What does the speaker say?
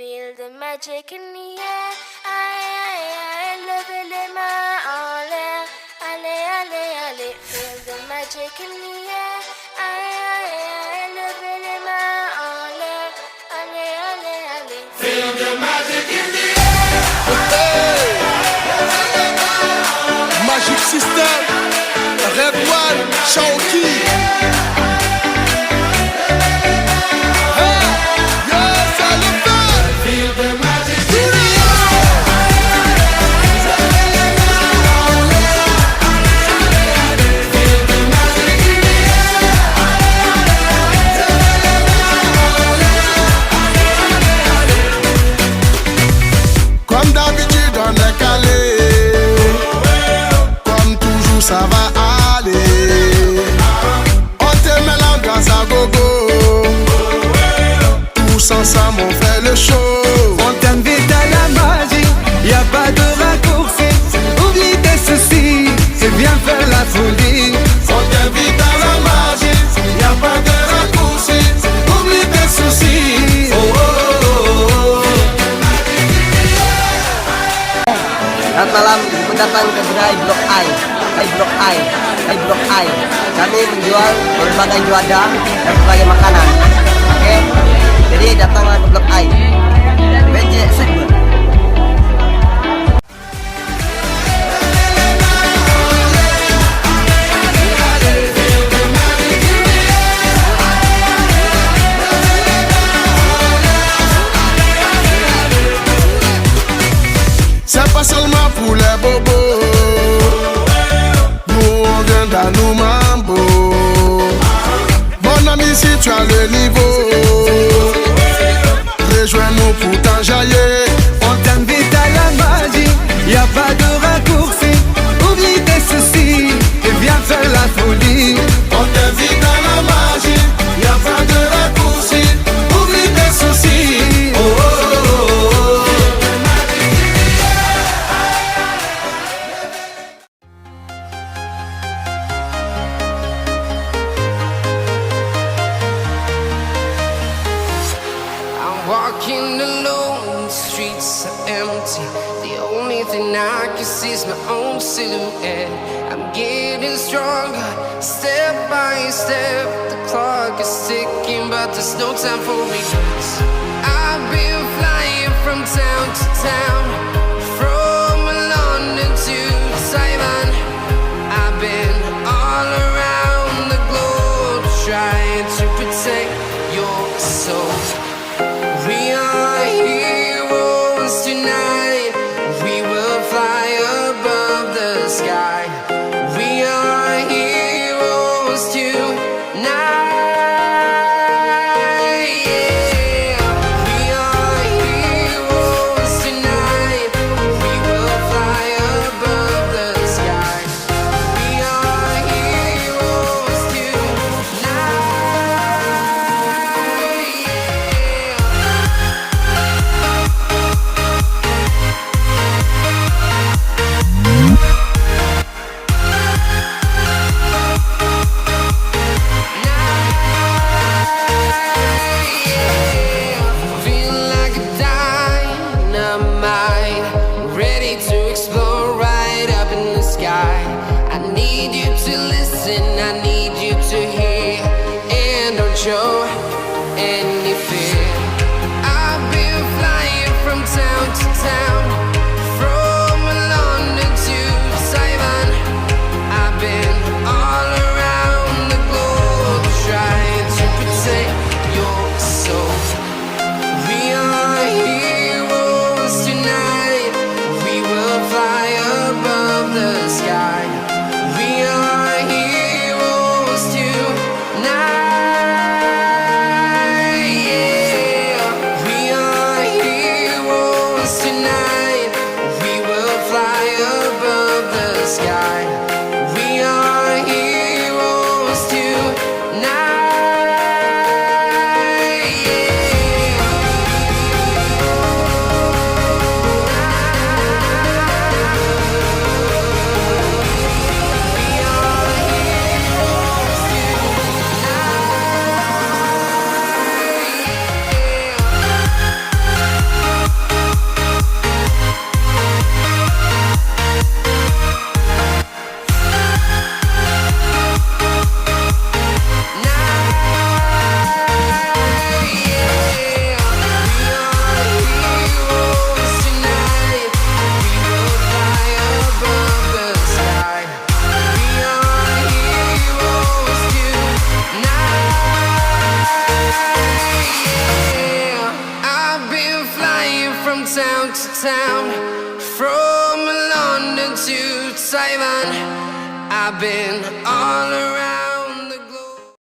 Feel the magic in the air. Levez les mains en l'air. Allez, allez, allez. Feel the magic in the air. Levez les mains en l'air. Allez, allez, allez. Feel the magic in the air. Magic System, Red One, Shaoki. Comme d'habitude on est calé, comme toujours ça va aller. On te met l'ambiance à gogo, tous ensemble on fait le show. On t'invite à la magie, y a pas de raccourci. Oublie tes soucis et viens faire la folie. On t'invite à la magie, y a pas de raccourci. Oublie tes soucis. Oh, oh, oh, oh. Selamat malam, datang ke gerai Blok I. Blok I. Kami menjual berbagai juada dan berbagai makanan. Oke, jadi datanglah ke Blok I. BJ segmen. C'est pas seulement pour les bobos, nous on vient dans nos mambo. Mon ami, si tu as le niveau, rejoins-nous pour t'enjailler. On t'invite à la magie, y a pas de raccourci. Oublie tes soucis et viens faire la folie. On t'invite à la magie, y a pas de raccourci. Oublie tes soucis. Oh, oh, oh, oh. Walking alone, the streets are empty. The only thing I can see is my own silhouette. I'm getting stronger, step by step. The clock is ticking, but there's no time for regrets. I've been flying from town to town, from London to Taiwan. I've been all around the globe, trying to protect your soul. We are heroes tonight. We will fly above the sky. We are heroes tonight. Yeah. We are from town to town, from London to Taiwan. I've been all around.